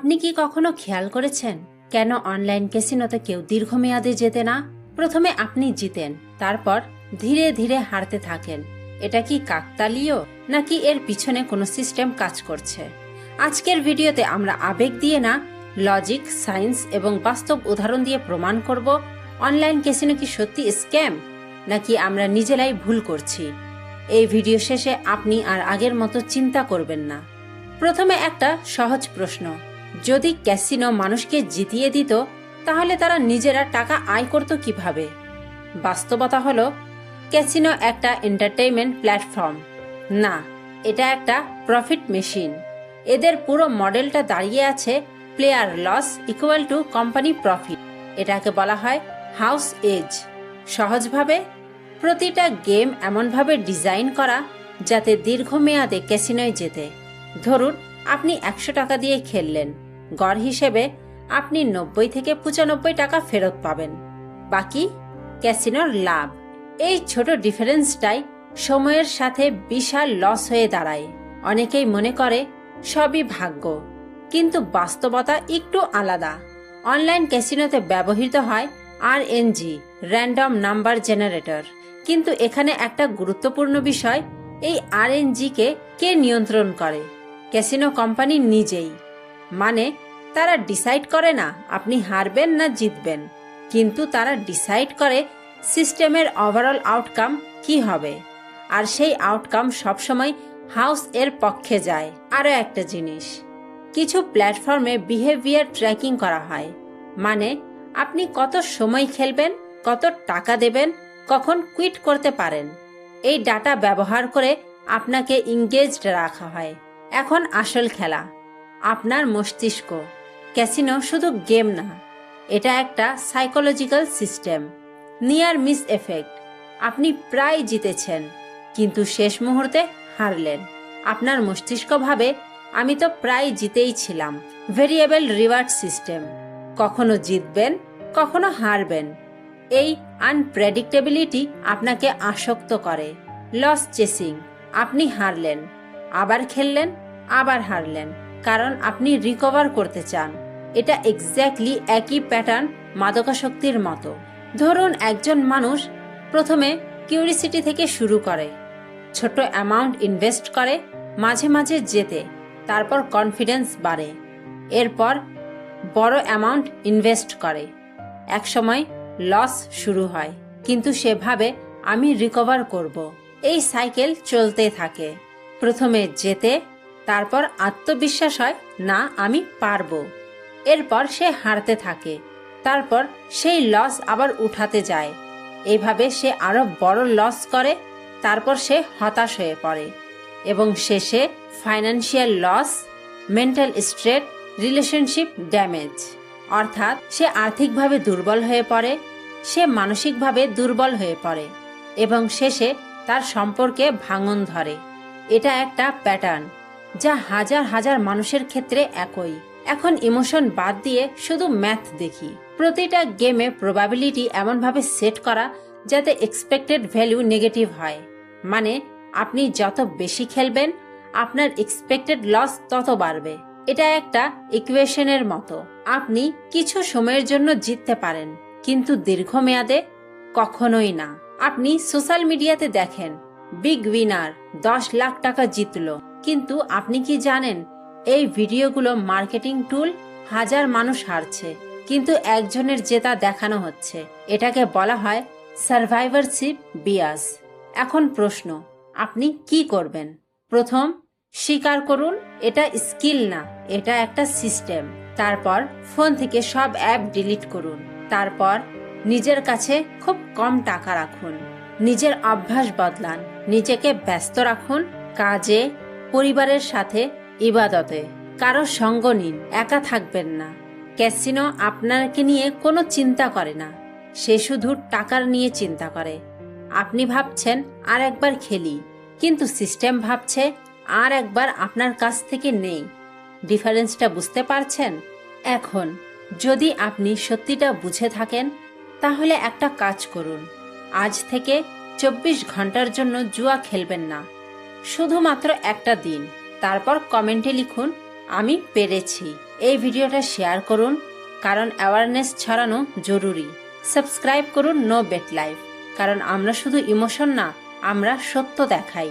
আপনি কি কখনো খেয়াল করেছেন কেন অনলাইন ক্যাসিনোতে কেউ দীর্ঘমেয়াদে জেতে না? প্রথমে আপনি জিতেন, তারপর ধীরে ধীরে হারতে থাকেন। এটা কি কাকতালীয়, নাকি এর পিছনে কোনো সিস্টেম কাজ করছে? আজকের ভিডিওতে আমরা আবেগ দিয়ে না, লজিক, সায়েন্স এবং বাস্তব উদাহরণ দিয়ে প্রমাণ করব অনলাইন ক্যাসিনো কি সত্যি স্ক্যাম, নাকি আমরা নিজেরাই ভুল করছি। এই ভিডিও শেষে আপনি আর আগের মতো চিন্তা করবেন না। প্রথমে একটা সহজ প্রশ্ন, যদি ক্যাসিনো মানুষকে জিতিয়ে দিত তাহলে তারা নিজেরা টাকা আয় করত কিভাবে? বাস্তবতা হলো ক্যাসিনো একটা এন্টারটেইনমেন্ট প্ল্যাটফর্ম না, এটা একটা প্রফিট মেশিন। এদের পুরো মডেলটা দাঁড়িয়ে আছে player loss equal to company profit. এটাকে বলা হয় হাউস এজ। সহজভাবে, প্রতিটা গেম এমনভাবে ডিজাইন করা যাতে দীর্ঘমেয়াদে ক্যাসিনোয় জেতে। ধরুন আপনি 100 টাকা দিয়ে খেললেন, গড় হিসেবে আপনি 90 থেকে 95 টাকা ফেরত পাবেন, বাকি ক্যাসিনোর লাভ। এই ছোট ডিফারেন্সটাই সময়ের সাথে বিশাল লস হয়ে দাঁড়ায়। অনেকেই মনে করে সবই ভাগ্য, কিন্তু বাস্তবতা একটু আলাদা। অনলাইন ক্যাসিনোতে ব্যবহৃত হয় আরএনজি, র্যান্ডম নাম্বার জেনারেটর। কিন্তু এখানে একটা গুরুত্বপূর্ণ বিষয়, এই আরএনজি কে নিয়ন্ত্রণ করে? ক্যাসিনো কোম্পানি নিজেই। মানে তারা ডিসাইড করে না আপনি হারবেন না জিতবেন, কিন্তু তারা ডিসাইড করে সিস্টেমের ওভারঅল আউটকাম কি হবে। আর সেই আউটকাম সবসময় হাউস এর পক্ষে যায়। আরও একটা জিনিস, কিছু প্ল্যাটফর্মে বিহেভিয়ার ট্র্যাকিং করা হয়। মানে আপনি কত সময় খেলবেন, কত টাকা দেবেন, কখন কুইট করতে পারেন। এই ডাটা ব্যবহার করে আপনাকে এঙ্গেজড রাখা হয়। এখন আসল খেলা, আপনার মস্তিষ্ক। ক্যাসিনো শুধু গেম না, এটা একটা psychological system. Near miss effect. আপনি প্রায় জিতেছেন, কিন্তু শেষ মুহূর্তে হারলেন। আপনার মস্তিষ্ক ভাবে আমি তো প্রায় জিতেই ছিলাম। Variable reward system. কখনো জিতবেন, কখনো হারবেন। এই আনপ্রেডিক্টেবিলিটি আপনাকে আসক্ত করে। Loss chasing. আপনি হারলেন, আবার খেললেন, আবার হারলেন, কারণ আপনি রিকভার করতে চান। এটা এক্স্যাক্টলি একই প্যাটার্ন মাদকাসক্তির মতো। ধরুন একজন মানুষ প্রথমে কিউরিসিটি থেকে শুরু করে, ছোট অ্যামাউন্ট ইনভেস্ট করে, মাঝে মাঝে জেতে, তারপর কনফিডেন্স বাড়ে, এরপর বড় অ্যামাউন্ট ইনভেস্ট করে। একসময় লস শুরু হয়, কিন্তু সে ভাবে আমি রিকভার করব। এই সাইকেল চলতে থাকে। প্রথমে জেতে, তারপর আত্মবিশ্বাস হয় না আমি পারবো, এরপর সে হারতে থাকে, তারপর সেই লস আবার উঠাতে যায়। এইভাবে সে আরো বড় লস করে, তারপর সে হতাশ হয়ে পড়ে এবং শেষে financial loss, mental stress, relationship damage. অর্থাৎ সে আর্থিকভাবে দুর্বল হয়ে পড়ে, সে মানসিকভাবে দুর্বল হয়ে পড়ে এবং শেষে তার সম্পর্কে ভাঙন ধরে। এটা একটা প্যাটার্ন যা হাজার হাজার মানুষের ক্ষেত্রে একই। এখন ইমোশন বাদ দিয়ে শুধু ম্যাথ দেখি। প্রতিটা গেমে প্রবাবিলিটি এমনভাবে সেট করা যাতে এক্সপেক্টেড ভ্যালু নেগেটিভ হয়। মানে আপনি যত বেশি খেলবেন, আপনার এক্সপেক্টেড লস তত বাড়বে। এটা একটা ইকুয়েশনের মতো। আপনি কিছু সময়ের জন্য জিততে পারেন, কিন্তু দীর্ঘমেয়াদে কখনোই না। আপনি সোশ্যাল মিডিয়াতে দেখেন বিগ উইনার 10 লাখ টাকা জিতলো, কিন্তু আপনি কি জানেন এই ভিডিওগুলো মার্কেটিং টুল? হাজার মানুষ হারছে, কিন্তু একজনের জেতা দেখানো হচ্ছে। এটাকে বলা হয় সার্ভাইভারশিপ বিয়াস। এখন প্রশ্ন, আপনি কি করবেন? প্রথম, স্বীকার করুন এটা স্কিল না, এটা একটা সিস্টেম। তারপর ফোন থেকে সব অ্যাপ ডিলিট করুন। তারপর নিজের কাছে খুব কম টাকা রাখুন, নিজের অভ্যাস বদলান, নিজেকে ব্যস্ত রাখুন, কাজে, পরিবারের সাথে, ইবাদতে। কারো সঙ্গ নিন, একা থাকবেন না। ক্যাসিনো আপনাকে নিয়ে কোনো চিন্তা করে না, সে শুধু টাকার নিয়ে চিন্তা করে। আপনি ভাবছেন আর একবার খেলি, কিন্তু সিস্টেম ভাবছে আর একবার আপনার কাছ থেকে নেই। ডিফারেন্সটা বুঝতে পারছেন? এখন যদি আপনি সত্যিটা বুঝে থাকেন, তাহলে একটা কাজ করুন, আজ থেকে 24 ঘন্টার জন্য জুয়া খেলবেন না, শুধুমাত্র একটা দিন। তারপর কমেন্টে লিখুন আমি পেরেছি। এই ভিডিওটা শেয়ার করুন, কারণ অ্যাওয়ারনেস ছড়ানো জরুরি। সাবস্ক্রাইব করুন নো বেট লাইফ, কারণ আমরা শুধু ইমোশন না, আমরা সত্য দেখাই।